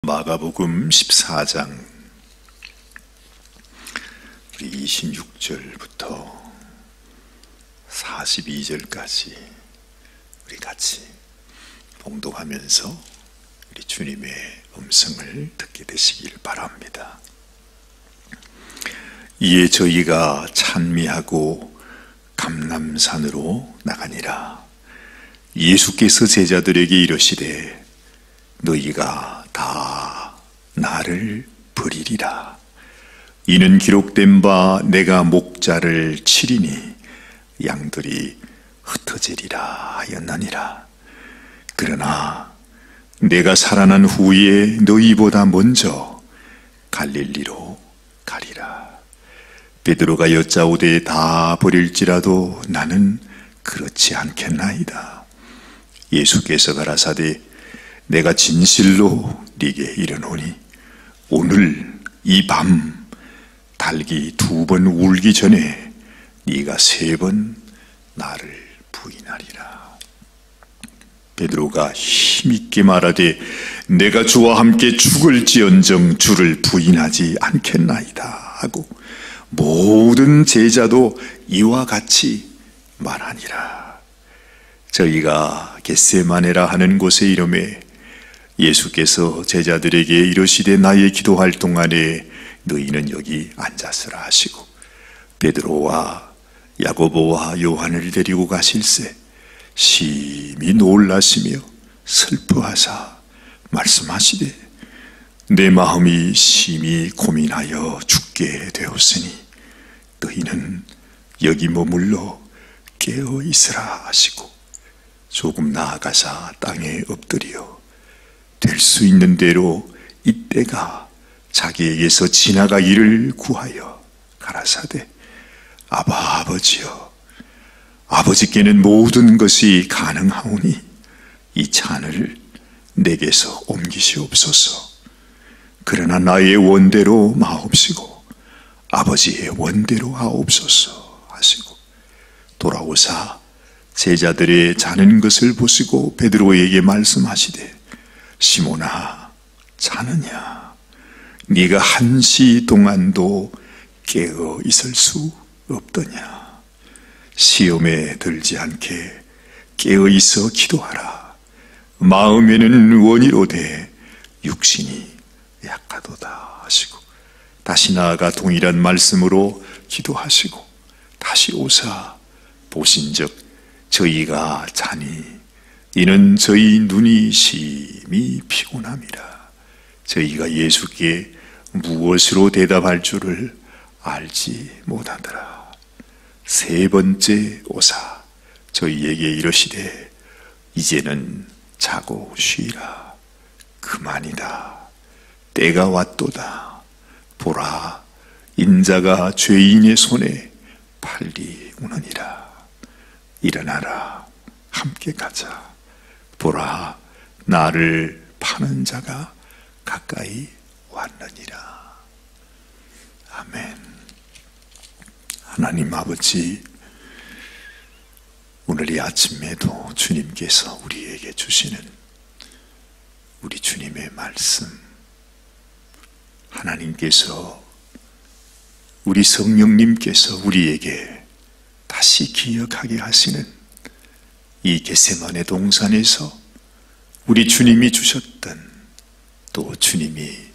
마가복음 14장 우리 26절부터 42절까지 우리 같이 봉독하면서 우리 주님의 음성을 듣게 되시길 바랍니다. 이에 저희가 찬미하고 감람산으로 나가니라. 예수께서 제자들에게 이르시되 너희가 다 나를 버리리라. 이는 기록된 바 내가 목자를 치리니 양들이 흩어지리라 하였나니라. 그러나 내가 살아난 후에 너희보다 먼저 갈릴리로 가리라. 베드로가 여짜오되 다 버릴지라도 나는 그렇지 않겠나이다. 예수께서 가라사대 내가 진실로 네게 이르노니 오늘 이 밤 닭이 2번 울기 전에 네가 3번 나를 부인하리라. 베드로가 힘있게 말하되 내가 주와 함께 죽을지언정 주를 부인하지 않겠나이다 하고 모든 제자도 이와 같이 말하니라. 저희가 겟세마네라 하는 곳에 이르매 예수께서 제자들에게 이르시되 나의 기도할 동안에 너희는 여기 앉았으라 하시고 베드로와 야고보와 요한을 데리고 가실새 심히 놀라시며 슬퍼하사 말씀하시되 내 마음이 심히 고민하여 죽게 되었으니 너희는 여기 머물러 깨어 있으라 하시고 조금 나아가사 땅에 엎드려 될 수 있는 대로 이때가 자기에게서 지나가기를 구하여 가라사대 아바 아버지여 아버지께는 모든 것이 가능하오니 이 잔을 내게서 옮기시옵소서. 그러나 나의 원대로 마옵시고 아버지의 원대로 하옵소서 하시고 돌아오사 제자들의 자는 것을 보시고 베드로에게 말씀하시되 시몬아 자느냐 네가 한시 동안도 깨어 있을 수 없더냐. 시험에 들지 않게 깨어 있어 기도하라. 마음에는 원이로되 육신이 약하도다 하시고 다시 나아가 동일한 말씀으로 기도하시고 다시 오사 보신즉 저희가 자니 이는 저희 눈이 심히 피곤함이라. 저희가 예수께 무엇으로 대답할 줄을 알지 못하더라. 3번째 오사 저희에게 이르시되 이제는 자고 쉬라. 그만이다. 때가 왔도다. 보라 인자가 죄인의 손에 팔리 우느니라. 일어나라 함께 가자. 보라 나를 파는 자가 가까이 왔느니라. 아멘. 하나님 아버지, 오늘 이 아침에도 주님께서 우리에게 주시는 우리 주님의 말씀, 하나님께서 우리 성령님께서 우리에게 다시 기억하게 하시는 이 겟세마네 동산에서 우리 주님이 주셨던 또 주님이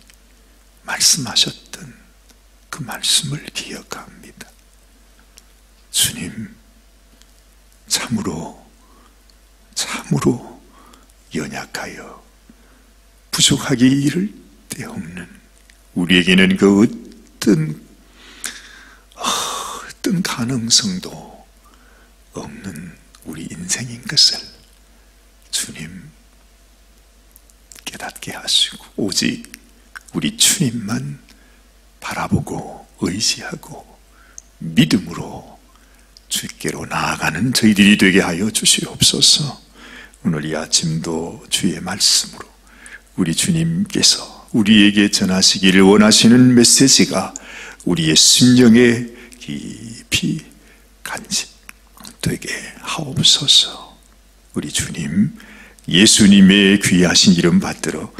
말씀하셨던 그 말씀을 기억합니다. 주님, 참으로 연약하여 부족하기 이를 데 없는 우리에게는 그 어떤 가능성도 없는 우리 인생인 것을 주님 깨닫게 하시고 오직 우리 주님만 바라보고 의지하고 믿음으로 주께로 나아가는 저희들이 되게 하여 주시옵소서. 오늘 이 아침도 주의 말씀으로 우리 주님께서 우리에게 전하시기를 원하시는 메시지가 우리의 심령에 깊이 간직되게 하옵소서. 우리 주님 예수님의 귀하신 이름 받들어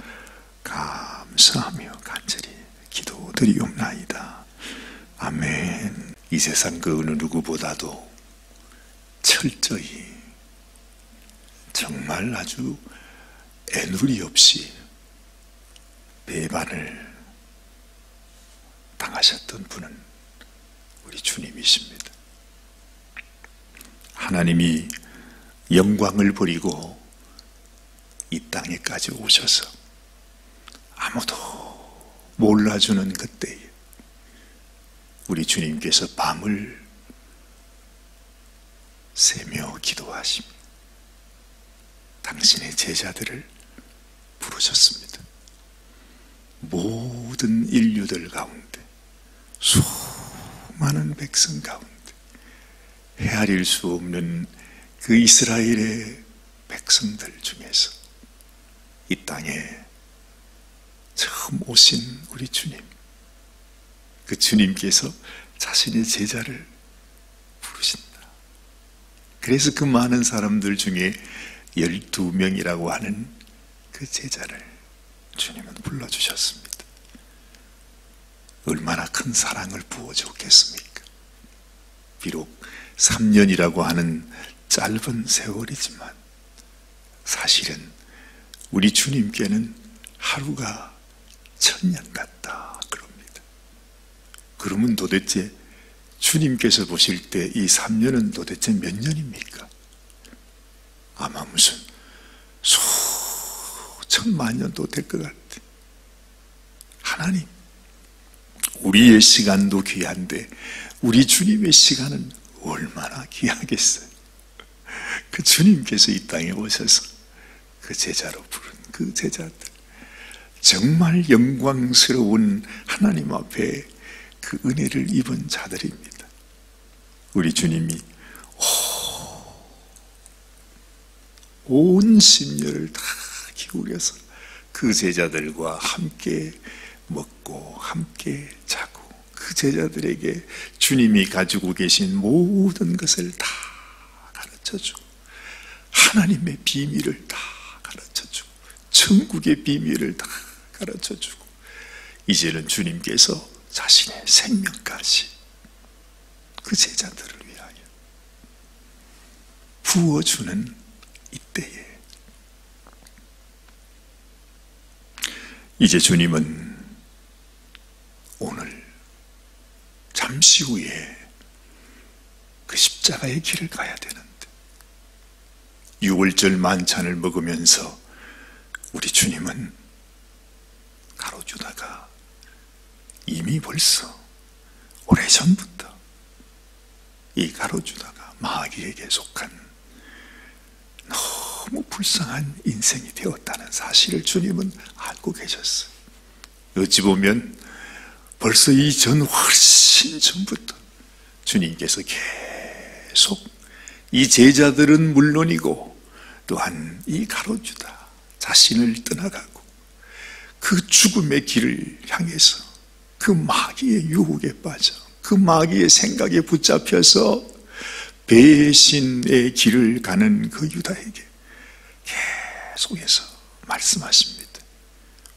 감사하며 간절히 기도드리옵나이다. 아멘. 이 세상 그 어느 누구보다도 철저히 정말 아주 애누리 없이 배반을 당하셨던 분은 우리 주님이십니다. 하나님이 영광을 버리고 이 땅에까지 오셔서 아무도 몰라주는 그때에 우리 주님께서 밤을 새며 기도하시며 당신의 제자들을 부르셨습니다. 모든 인류들 가운데, 수많은 백성 가운데 헤아릴 수 없는 그 이스라엘의 백성들 중에서 이 땅에 처음 오신 우리 주님, 그 주님께서 자신의 제자를 부르신다. 그래서 그 많은 사람들 중에 12명이라고 하는 그 제자를 주님은 불러주셨습니다. 얼마나 큰 사랑을 부어주었겠습니까? 비록 3년이라고 하는 짧은 세월이지만 사실은 우리 주님께는 하루가 1000년 같다 그럽니다. 그러면 도대체 주님께서 보실 때 이 3년은 도대체 몇 년입니까? 아마 무슨 수천만 년도 될 것 같아. 하나님, 우리의 시간도 귀한데 우리 주님의 시간은 얼마나 귀하겠어요. 그 주님께서 이 땅에 오셔서 그 제자로 부른 그 제자들, 정말 영광스러운 하나님 앞에 그 은혜를 입은 자들입니다. 우리 주님이 온 심려를 다 기울여서 그 제자들과 함께 먹고 함께 자고 그 제자들에게 주님이 가지고 계신 모든 것을 다 가르쳐주고 하나님의 비밀을 다 가르쳐주고 천국의 비밀을 다 가르쳐주고 이제는 주님께서 자신의 생명까지 그 제자들을 위하여 부어주는 이때에 이제 주님은 오늘 잠시 후에 그 십자가의 길을 가야 되는데 6월절 만찬을 먹으면서 우리 주님은 가로주다가 이미 벌써 오래전부터 이 가로주다가 마귀에게 속한 너무 불쌍한 인생이 되었다는 사실을 주님은 알고 계셨어요. 어찌 보면 벌써 이전 훨씬 전부터 주님께서 계속 이 제자들은 물론이고 또한 이 가로주다 자신을 떠나가고 그 죽음의 길을 향해서 그 마귀의 유혹에 빠져 그 마귀의 생각에 붙잡혀서 배신의 길을 가는 그 유다에게 계속해서 말씀하십니다.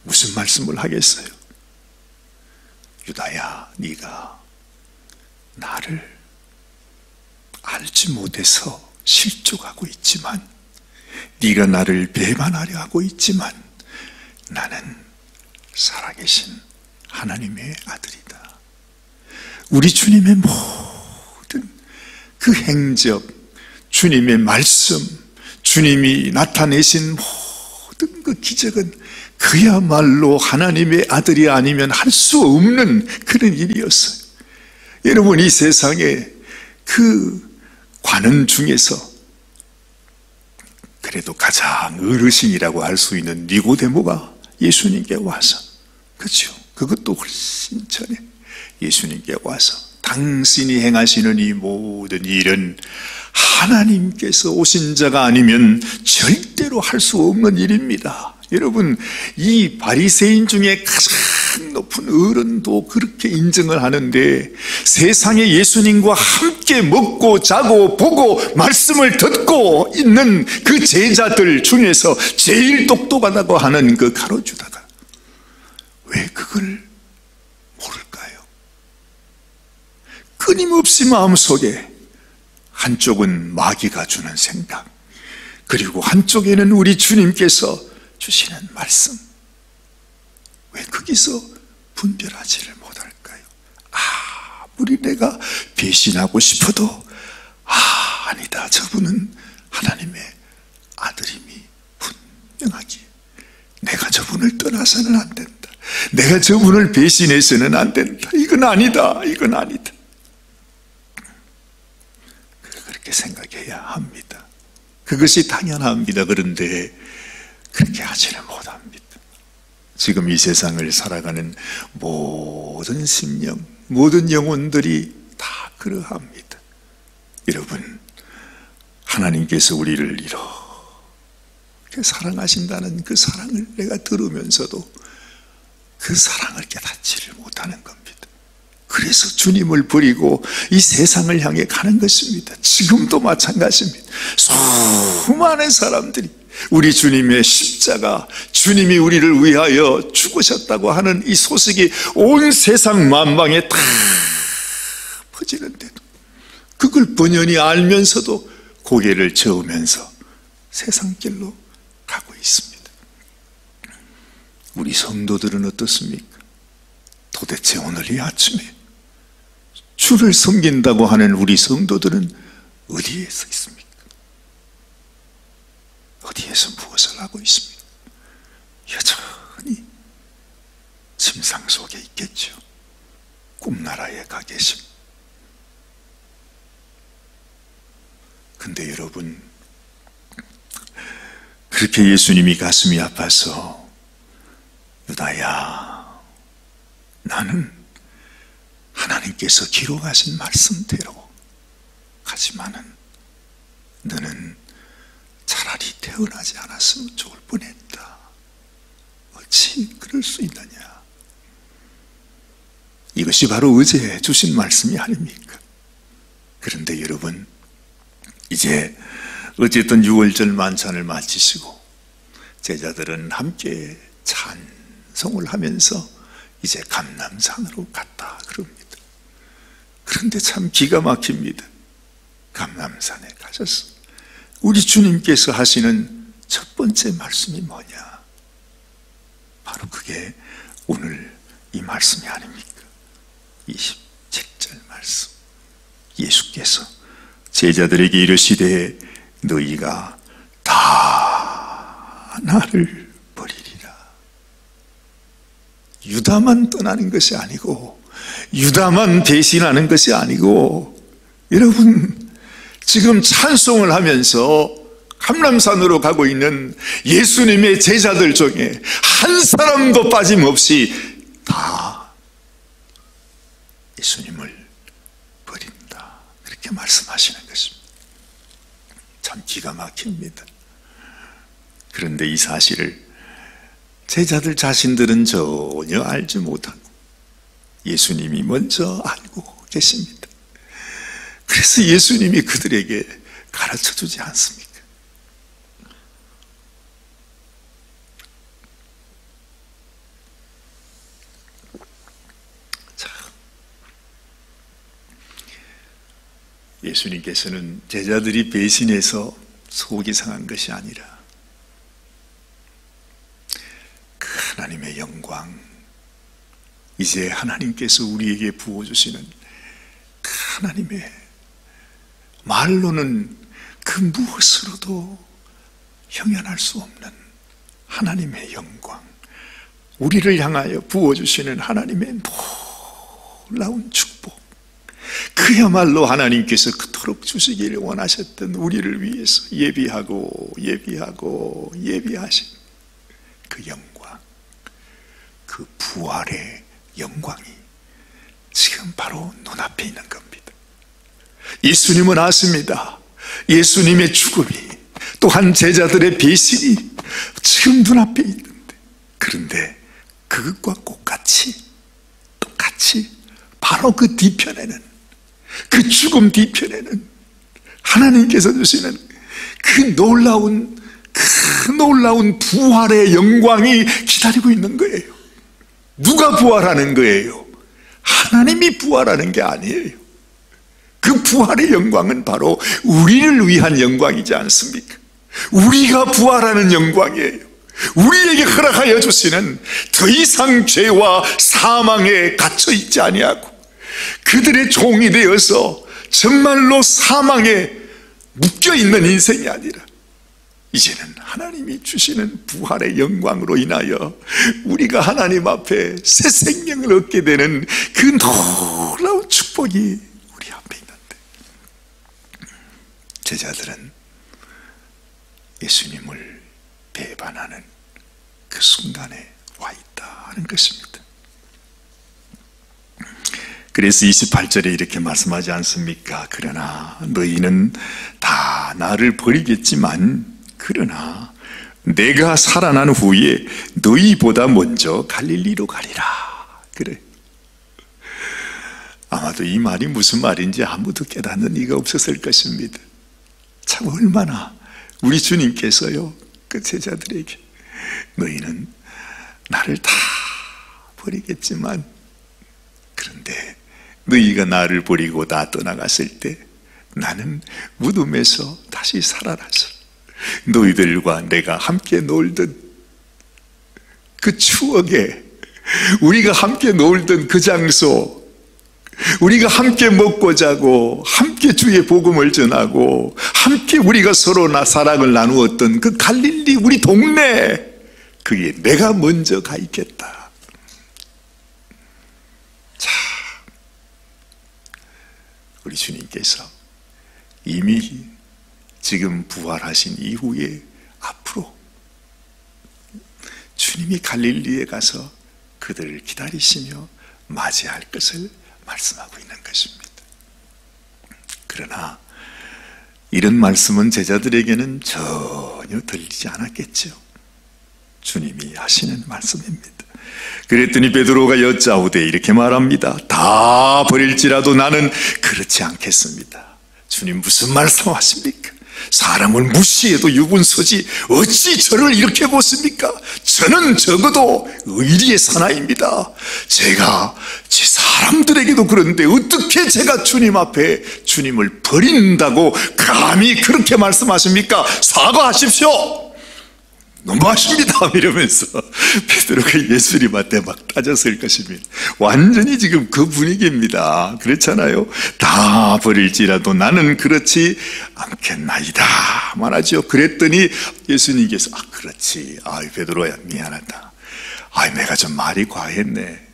무슨 말씀을 하겠어요? 유다야, 네가 나를 알지 못해서 실족하고 있지만, 네가 나를 배반하려 하고 있지만 나는 살아계신 하나님의 아들이다. 우리 주님의 모든 그 행적, 주님의 말씀, 주님이 나타내신 모든 그 기적은 그야말로 하나님의 아들이 아니면 할 수 없는 그런 일이었어요. 여러분, 이 세상에 그 관원 중에서 그래도 가장 어르신이라고 할 수 있는 니고데모가 예수님께 와서, 그렇죠? 그것도 훨씬 전에 예수님께 와서 당신이 행하시는 이 모든 일은 하나님께서 오신 자가 아니면 절대로 할 수 없는 일입니다. 여러분, 이 바리새인 중에 가장 높은 어른도 그렇게 인정을 하는데, 세상에 예수님과 함께 먹고 자고 보고 말씀을 듣고 있는 그 제자들 중에서 제일 똑똑하다고 하는 그 가로주다가 그걸 모를까요? 끊임없이 마음속에 한쪽은 마귀가 주는 생각, 그리고 한쪽에는 우리 주님께서 주시는 말씀. 왜 거기서 분별하지를 못할까요? 아무리 내가 배신하고 싶어도 아니다, 저분은 하나님의 아들임이 분명하기에 내가 저분을 떠나서는 안 된다, 내가 저분을 배신해서는 안 된다, 이건 아니다, 이건 아니다, 그렇게 생각해야 합니다. 그것이 당연합니다. 그런데 그렇게 하지를 못합니다. 지금 이 세상을 살아가는 모든 심령, 모든 영혼들이 다 그러합니다. 여러분, 하나님께서 우리를 이렇게 사랑하신다는 그 사랑을 내가 들으면서도 그 사랑을 깨닫지를 못하는 겁니다. 그래서 주님을 버리고 이 세상을 향해 가는 것입니다. 지금도 마찬가지입니다. 수많은 사람들이 우리 주님의 십자가, 주님이 우리를 위하여 죽으셨다고 하는 이 소식이 온 세상 만방에 다 퍼지는데도 그걸 번연히 알면서도 고개를 저으면서 세상 길로 가고 있습니다. 우리 성도들은 어떻습니까? 도대체 오늘 이 아침에 주를 섬긴다고 하는 우리 성도들은 어디에 서 있습니까? 어디에서 무엇을 하고 있습니까? 여전히 침상 속에 있겠죠. 꿈나라에 가 계심. 근데 여러분, 그렇게 예수님이 가슴이 아파서 유다야, 나는 하나님께서 기록하신 말씀대로 가지만은 너는 차라리 태어나지 않았으면 좋을 뻔했다. 어찌 그럴 수 있느냐. 이것이 바로 어제 주신 말씀이 아닙니까? 그런데 여러분, 이제 어쨌든 6월절 만찬을 마치시고 제자들은 함께 찬송을 하면서 이제 감람산으로 갔다 그럽니다. 그런데 참 기가 막힙니다. 감람산에 가셔서 우리 주님께서 하시는 첫 번째 말씀이 뭐냐? 바로 그게 오늘 이 말씀이 아닙니까? 27절 말씀. 예수께서 제자들에게 이르시되 너희가 다 나를 버리리라. 유다만 떠나는 것이 아니고, 유다만 배신하는 것이 아니고, 여러분 지금 찬송을 하면서 감람산으로 가고 있는 예수님의 제자들 중에 한 사람도 빠짐없이 다 예수님을 버린다, 그렇게 말씀하시는 것입니다. 참 기가 막힙니다. 그런데 이 사실을 제자들 자신들은 전혀 알지 못하고 예수님이 먼저 알고 계십니다. 그래서 예수님이 그들에게 가르쳐주지 않습니까? 자, 예수님께서는 제자들이 배신해서 속이 상한 것이 아니라 그 하나님의 영광, 이제 하나님께서 우리에게 부어주시는 그 하나님의 말로는 그 무엇으로도 형연할 수 없는 하나님의 영광, 우리를 향하여 부어주시는 하나님의 놀라운 축복, 그야말로 하나님께서 그토록 주시기를 원하셨던 우리를 위해서 예비하고 예비하고 예비하신 그 영광, 그 부활의 영광이 지금 바로 눈앞에 있는 겁니다. 예수님은 아십니다. 예수님의 죽음이, 또한 제자들의 배신이 지금 눈앞에 있는데, 그런데 그것과 똑같이 바로 그 뒤편에는, 그 죽음 뒤편에는 하나님께서 주시는 그 놀라운 부활의 영광이 기다리고 있는 거예요. 누가 부활하는 거예요? 하나님이 부활하는 게 아니에요. 그 부활의 영광은 바로 우리를 위한 영광이지 않습니까? 우리가 부활하는 영광이에요. 우리에게 허락하여 주시는 더 이상 죄와 사망에 갇혀 있지 아니하고 그들의 종이 되어서 정말로 사망에 묶여 있는 인생이 아니라 이제는 하나님이 주시는 부활의 영광으로 인하여 우리가 하나님 앞에 새 생명을 얻게 되는 그 놀라운 축복이 우리 앞에 있는데, 제자들은 예수님을 배반하는 그 순간에 와 있다는 것입니다. 그래서 28절에 이렇게 말씀하지 않습니까? 그러나 너희는 다 나를 버리겠지만 그러나 내가 살아난 후에 너희보다 먼저 갈릴리로 가리라. 그래. 아마도 이 말이 무슨 말인지 아무도 깨닫는 이가 없었을 것입니다. 참 얼마나 우리 주님께서요, 그 제자들에게 너희는 나를 다 버리겠지만 그런데 너희가 나를 버리고 다 떠나갔을 때 나는 무덤에서 다시 살아나서 너희들과 내가 함께 놀던 그 추억에, 우리가 함께 놀던 그 장소, 우리가 함께 먹고 자고 함께 주의 복음을 전하고 함께 우리가 서로 사랑을 나누었던 그 갈릴리 우리 동네, 그게 내가 먼저 가 있겠다. 자, 우리 주님께서 이미 지금 부활하신 이후에 앞으로 주님이 갈릴리에 가서 그들을 기다리시며 맞이할 것을 말씀하고 있는 것입니다. 그러나 이런 말씀은 제자들에게는 전혀 들리지 않았겠죠. 주님이 하시는 말씀입니다. 그랬더니 베드로가 여짜오되 이렇게 말합니다. 다 버릴지라도 나는 그렇지 않겠습니다. 주님 무슨 말씀하십니까? 사람을 무시해도 유분서지 어찌 저를 이렇게 보십니까? 저는 적어도 의리의 사나이입니다. 제가 제 사람들에게도 그런데 어떻게 제가 주님 앞에 주님을 버린다고 감히 그렇게 말씀하십니까? 사과하십시오. 너무하십니다. 이러면서 베드로가 예수님한테 막 따졌을 것입니다. 완전히 지금 그 분위기입니다. 그렇잖아요. 다 버릴지라도 나는 그렇지 않겠나이다 말하죠. 그랬더니 예수님께서 그렇지, 베드로야 미안하다. 내가 좀 말이 과했네.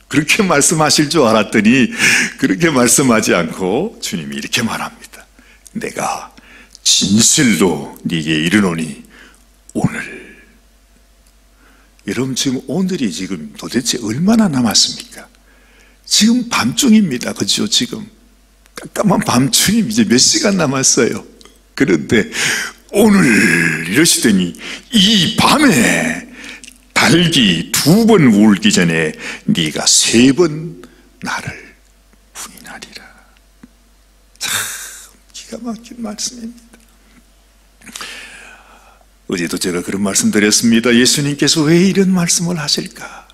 그렇게 말씀하실 줄 알았더니 그렇게 말씀하지 않고 주님이 이렇게 말합니다. 내가 진실로 네게 이르노니 오늘, 여러분 지금 오늘이 지금 도대체 얼마나 남았습니까? 지금 밤중입니다. 그죠? 지금 깜깜한 밤중이 이제 몇 시간 남았어요. 그런데 오늘 이러시더니 이 밤에 달기 2번 울기 전에 네가 3번 나를 부인하리라. 참 기가 막힌 말씀입니다. 어제도 제가 그런 말씀 드렸습니다. 예수님께서 왜 이런 말씀을 하실까?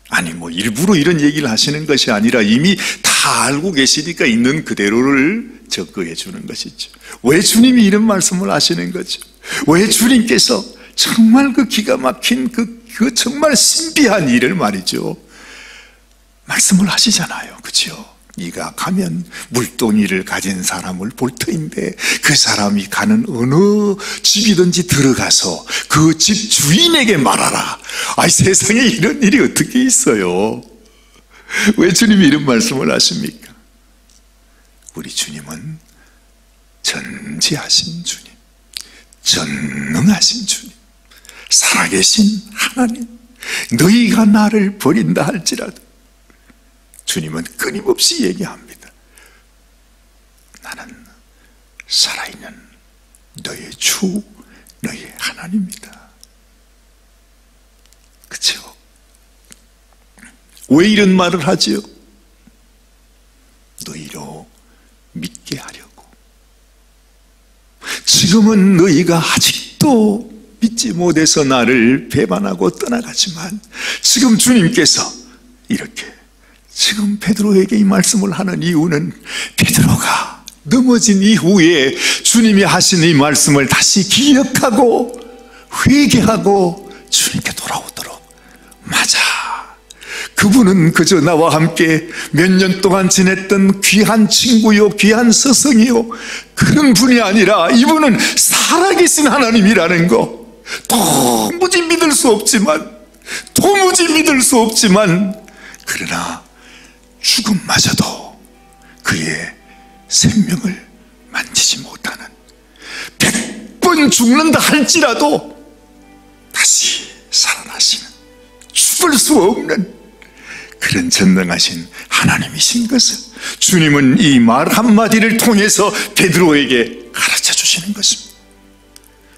아니 일부러 이런 얘기를 하시는 것이 아니라 이미 다 알고 계시니까 있는 그대로를 적극해 주는 것이죠. 왜 주님이 이런 말씀을 하시는 거죠? 왜 주님께서 정말 그 기가 막힌 그 정말 신비한 일을 말이죠, 말씀을 하시잖아요. 그렇죠? 네가 가면 물동이를 가진 사람을 볼 터인데 그 사람이 가는 어느 집이든지 들어가서 그 집 주인에게 말하라. 세상에 이런 일이 어떻게 있어요? 왜 주님이 이런 말씀을 하십니까? 우리 주님은 전지하신 주님, 전능하신 주님, 살아계신 하나님, 너희가 나를 버린다 할지라도 주님은 끊임없이 얘기합니다. 나는 살아있는 너의 주, 너의 하나님이다. 그렇죠? 왜 이런 말을 하지요? 너희로 믿게 하려고. 지금은 너희가 아직도 믿지 못해서 나를 배반하고 떠나가지만 지금 주님께서 이렇게 지금 베드로에게 이 말씀을 하는 이유는 베드로가 넘어진 이후에 주님이 하신 이 말씀을 다시 기억하고 회개하고 주님께 돌아오도록. 맞아, 그분은 그저 나와 함께 몇 년 동안 지냈던 귀한 친구요, 귀한 스승이요, 그런 분이 아니라 이분은 살아계신 하나님이라는 거 도무지 믿을 수 없지만, 그러나 죽음마저도 그의 생명을 만지지 못하는, 100번 죽는다 할지라도 다시 살아나시는, 죽을 수 없는 그런 전능하신 하나님이신 것을 주님은 이 말 한마디를 통해서 베드로에게 가르쳐 주시는 것입니다.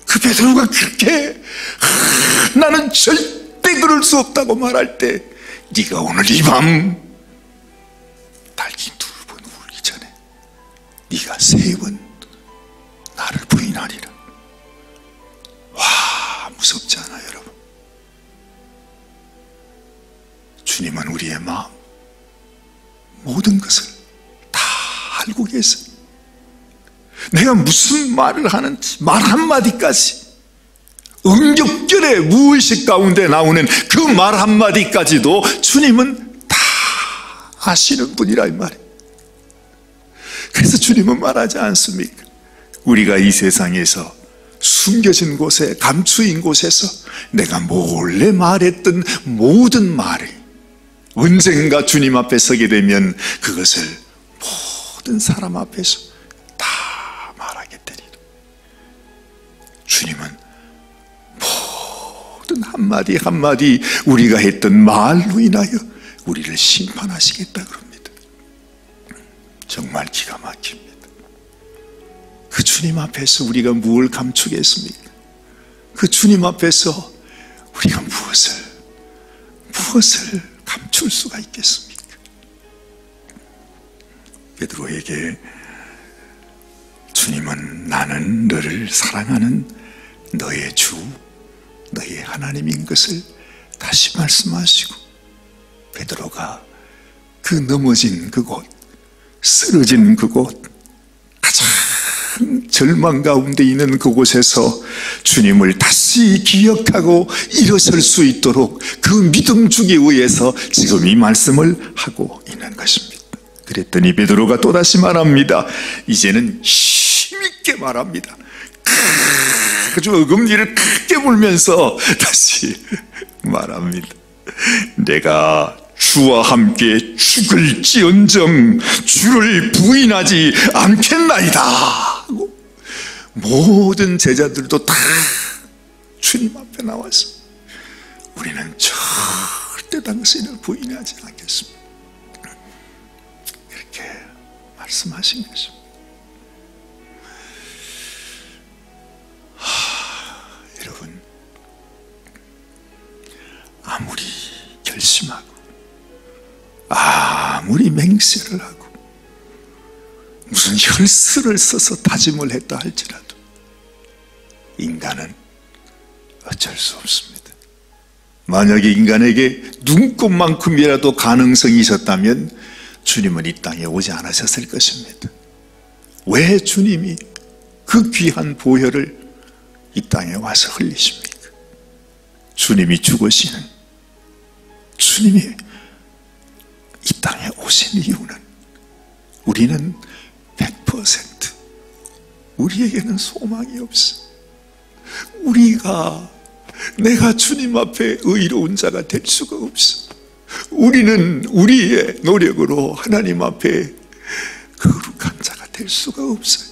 그 베드로가 그렇게 나는 절대 그럴 수 없다고 말할 때, 네가 오늘 이 밤 달기 2번 울기 전에 네가 3번 나를 부인하리라. 와, 무섭지 않아요 여러분? 주님은 우리의 마음, 모든 것을 다 알고 계세요. 내가 무슨 말을 하는지, 말 한마디까지, 응격결에 무의식 가운데 나오는 그 말 한마디까지도 주님은 다 아시는 분이라 이 말이에요. 그래서 주님은 말하지 않습니까? 우리가 이 세상에서 숨겨진 곳에, 감추인 곳에서 내가 몰래 말했던 모든 말이 언젠가 주님 앞에 서게 되면 그것을 모든 사람 앞에서 다 말하게 되리라. 주님은 모든 한마디 한마디 우리가 했던 말로 인하여 우리를 심판하시겠다 그럽니다. 정말 기가 막힙니다. 그 주님 앞에서 우리가 무엇을 감추겠습니까? 그 주님 앞에서 우리가 무엇을 감출 수가 있겠습니까? 베드로에게 주님은 나는 너를 사랑하는 너의 주, 너의 하나님인 것을 다시 말씀하시고, 베드로가 그 넘어진 그곳, 쓰러진 그곳, 가장 절망 가운데 있는 그곳에서 주님을 다시 기억하고 일어설 수 있도록 그 믿음 주기 위해서 지금 이 말씀을 하고 있는 것입니다. 그랬더니 베드로가 또다시 말합니다. 이제는 힘있게 말합니다. 아주 어금니를 크게 불면서 다시 말합니다. 내가 주와 함께 죽을지언정 주를 부인하지 않겠나이다 하고, 모든 제자들도 다 주님 앞에 나와서 우리는 절대 당신을 부인하지 않겠습니다, 이렇게 말씀하신 것입니다. 여러분, 아무리 결심하고 아무리 맹세를 하고 무슨 혈서를 써서 다짐을 했다 할지라도 인간은 어쩔 수 없습니다. 만약에 인간에게 눈곱만큼이라도 가능성이 있었다면 주님은 이 땅에 오지 않으셨을 것입니다. 왜 주님이 그 귀한 보혈을 이 땅에 와서 흘리십니까? 주님이 죽으시는, 주님이 이 땅에 오신 이유는 우리는 100% 우리에게는 소망이 없어. 내가 주님 앞에 의로운 자가 될 수가 없어. 우리는 우리의 노력으로 하나님 앞에 거룩한 자가 될 수가 없어요.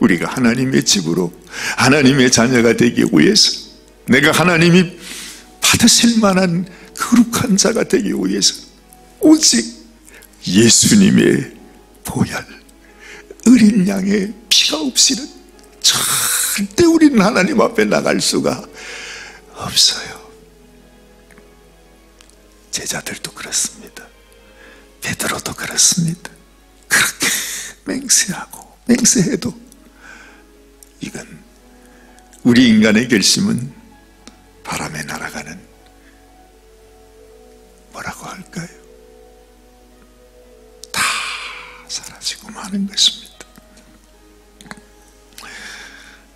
우리가 하나님의 집으로 하나님의 자녀가 되기 위해서, 내가 하나님이 받으실 만한 거룩한 자가 되기 위해서 오직 예수님의 보혈, 어린 양의 피가 없이는 절대 우리는 하나님 앞에 나갈 수가 없어요. 제자들도 그렇습니다. 베드로도 그렇습니다. 그렇게 맹세하고 맹세해도 이건 우리 인간의 결심은 바람에 날아가는 뭐라고 할까요? 다 사라지고 마는 것입니다.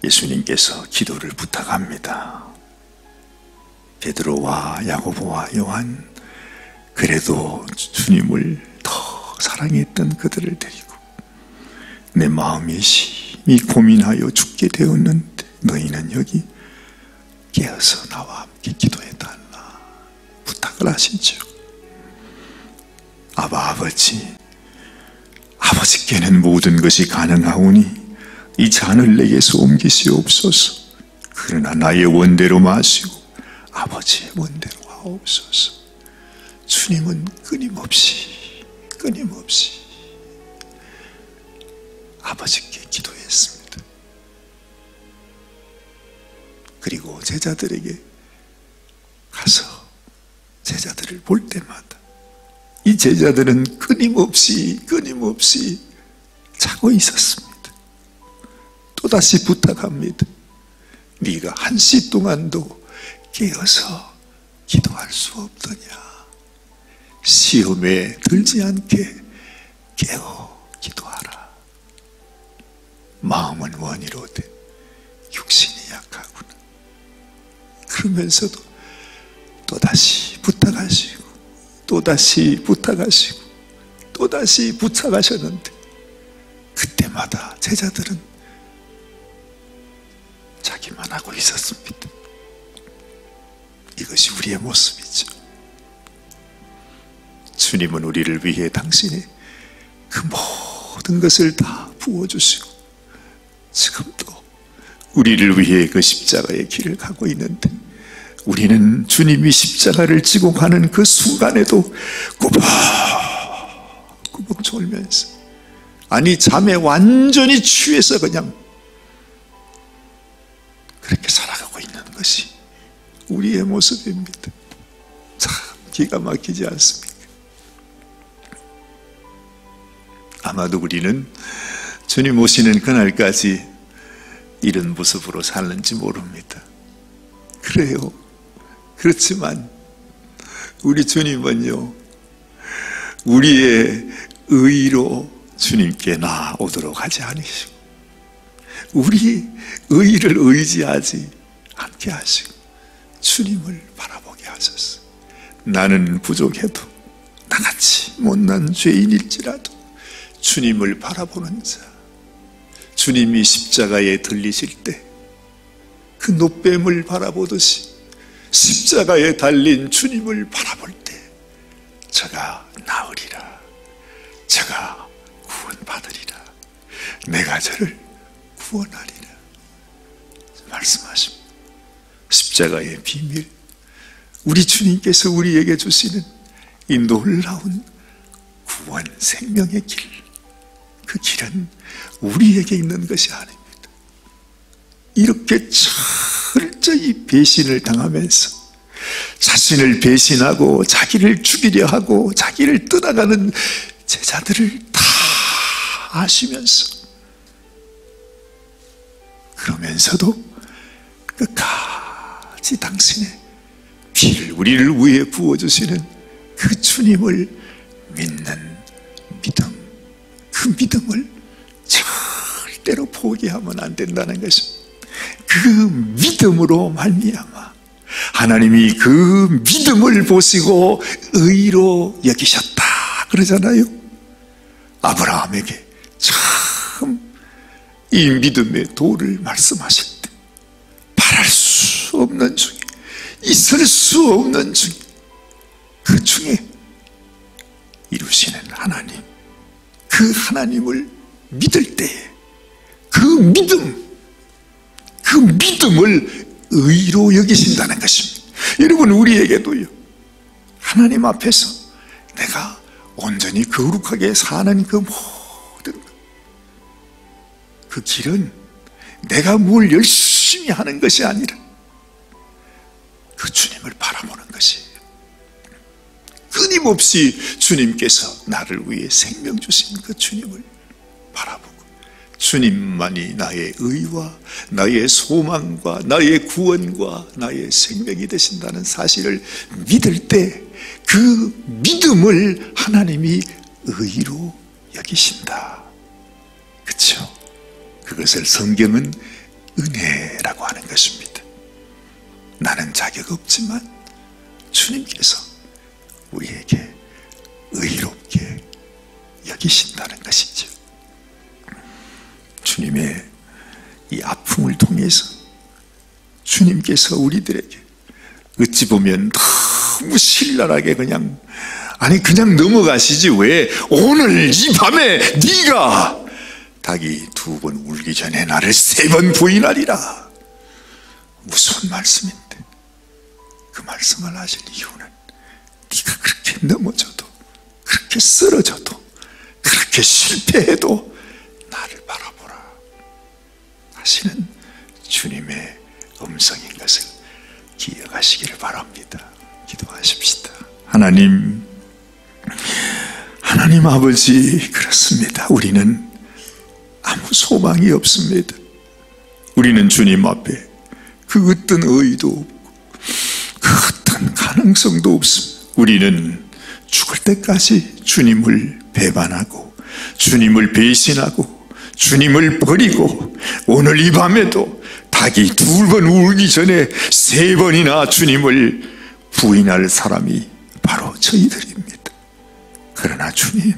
예수님께서 기도를 부탁합니다. 베드로와 야고보와 요한, 그래도 주님을 더 사랑했던 그들을 데리고 내 마음이 심히 고민하여 죽게 되었는데 너희는 여기 깨어서 나와 함께 기도해달라 부탁을 하시죠. 아버지, 아버지께는 모든 것이 가능하오니 이 잔을 내게서 옮기시옵소서. 그러나 나의 원대로 마시고 아버지의 원대로 하옵소서. 주님은 끊임없이 아버지께 기도했습니다. 그리고 제자들에게 가서 제자들을 볼 때마다 이 제자들은 끊임없이 자고 있었습니다. 또다시 부탁합니다. 네가 1시 동안도 깨어서 기도할 수 없더냐. 시험에 들지 않게 깨어 기도하라. 마음은 원이로되 육신이 약하구나. 그러면서도 또다시 부탁하시고 또다시 부탁하셨는데 그때마다 제자들은 자기만 하고 있었습니다. 이것이 우리의 모습이죠. 주님은 우리를 위해 당신의 그 모든 것을 다 부어주시고 지금도 우리를 위해 그 십자가의 길을 가고 있는데 우리는 주님이 십자가를 지고 가는 그 순간에도 꾸벅꾸벅 졸면서, 아니 잠에 완전히 취해서 그냥 그렇게 살아가고 있는 것이 우리의 모습입니다. 참 기가 막히지 않습니까? 아마도 우리는 주님 오시는 그날까지 이런 모습으로 살는지 모릅니다. 그래요. 그렇지만 우리 주님은요, 우리의 의로 주님께 나오도록 하지 않으시고 우리 의를 의지하지 않게 하시고 주님을 바라보게 하셨어요. 나는 부족해도 나같이 못난 죄인일지라도 주님을 바라보는 자, 주님이 십자가에 들리실 때 그 노뱀을 바라보듯이 십자가에 달린 주님을 바라볼 때 저가 나으리라, 저가 구원받으리라, 내가 저를 구원하리라 말씀하십니다. 십자가의 비밀, 우리 주님께서 우리에게 주시는 이 놀라운 구원 생명의 길, 그 길은 우리에게 있는 것이 아닙니다. 이렇게 철저히 배신을 당하면서 자신을 배신하고 자기를 죽이려 하고 자기를 떠나가는 제자들을 다 아시면서, 그러면서도 끝까지 당신의 피를 우리를 위해 부어주시는 그 주님을 믿는 믿음, 그 믿음을 절대로 포기하면 안 된다는 것입니다. 그 믿음으로 말미암아 하나님이 그 믿음을 보시고 의로 여기셨다 그러잖아요. 아브라함에게 참 이 믿음의 도를 말씀하실 때 바랄 수 없는 중에, 있을 수 없는 중에, 그 중에 이루시는 하나님, 그 하나님을 믿을 때에 그 믿음을 의로 여기신다는 것입니다. 여러분, 우리에게도요, 하나님 앞에서 내가 온전히 거룩하게 사는 그 모든 것, 그 길은 내가 뭘 열심히 하는 것이 아니라 그 주님을 바라보는 것이에요. 끊임없이 주님께서 나를 위해 생명 주신 그 주님을 바라보고 주님만이 나의 의와 나의 소망과 나의 구원과 나의 생명이 되신다는 사실을 믿을 때 그 믿음을 하나님이 의로 여기신다. 그렇죠? 그것을 성경은 은혜라고 하는 것입니다. 나는 자격 없지만 주님께서 우리에게 의롭게 여기신다는 것이죠. 주님의 이 아픔을 통해서 주님께서 우리들에게 어찌 보면 너무 신랄하게 그냥 넘어가시지, 왜 오늘 이 밤에 네가 닭이 2번 울기 전에 나를 3번 부인하리라. 무서운 말씀인데 그 말씀을 하실 이유는 네가 그렇게 넘어져도, 그렇게 쓰러져도, 그렇게 실패해도 나를 바라보라 하시는 주님의 음성인 것을 기억하시기를 바랍니다. 기도하십시다. 하나님 아버지, 그렇습니다. 우리는 아무 소망이 없습니다. 우리는 주님 앞에 그 어떤 의의도 없고 그 어떤 가능성도 없습니다. 우리는 죽을 때까지 주님을 배반하고 주님을 배신하고 주님을 버리고, 오늘 이 밤에도 닭이 2번 울기 전에 3번이나 주님을 부인할 사람이 바로 저희들입니다. 그러나 주님,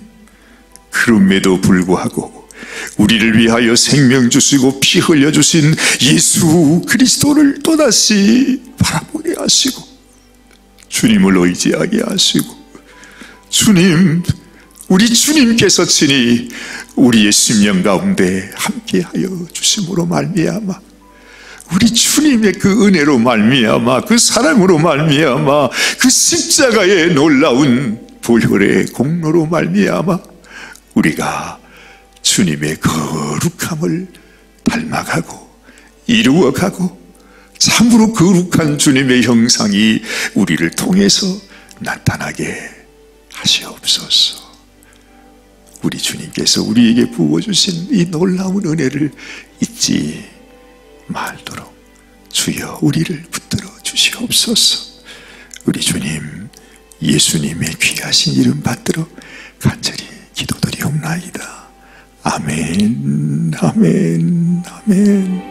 그럼에도 불구하고 우리를 위하여 생명 주시고 피 흘려주신 예수 그리스도를 또다시 바라보게 하시고 주님을 의지하게 하시고, 주님, 우리 주님께서 친히 우리의 심령 가운데 함께하여 주심으로 말미암아, 우리 주님의 그 은혜로 말미암아, 그 사랑으로 말미암아, 그 십자가의 놀라운 보혈의 공로로 말미암아 우리가 주님의 거룩함을 닮아가고 이루어가고 참으로 거룩한 주님의 형상이 우리를 통해서 나타나게 하시옵소서. 우리 주님께서 우리에게 부어주신 이 놀라운 은혜를 잊지 말도록 주여 우리를 붙들어 주시옵소서. 우리 주님 예수님의 귀하신 이름 받들어 간절히 기도드리옵나이다. 아멘, 아멘, 아멘.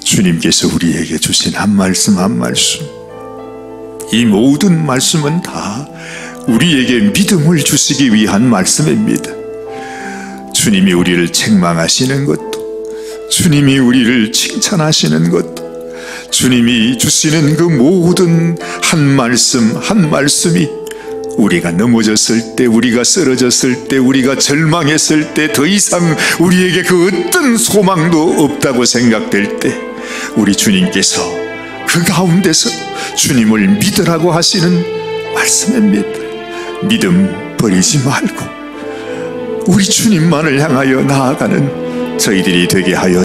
주님께서 우리에게 주신 한 말씀 한 말씀, 이 모든 말씀은 다 우리에게 믿음을 주시기 위한 말씀입니다. 주님이 우리를 책망하시는 것도, 주님이 우리를 칭찬하시는 것도, 주님이 주시는 그 모든 한 말씀 한 말씀이 우리가 넘어졌을 때, 우리가 쓰러졌을 때, 우리가 절망했을 때, 더 이상 우리에게 그 어떤 소망도 없다고 생각될 때 우리 주님께서 그 가운데서 주님을 믿으라고 하시는 말씀입니다. 믿음 버리지 말고 우리 주님만을 향하여 나아가는 저희들이 되게 하여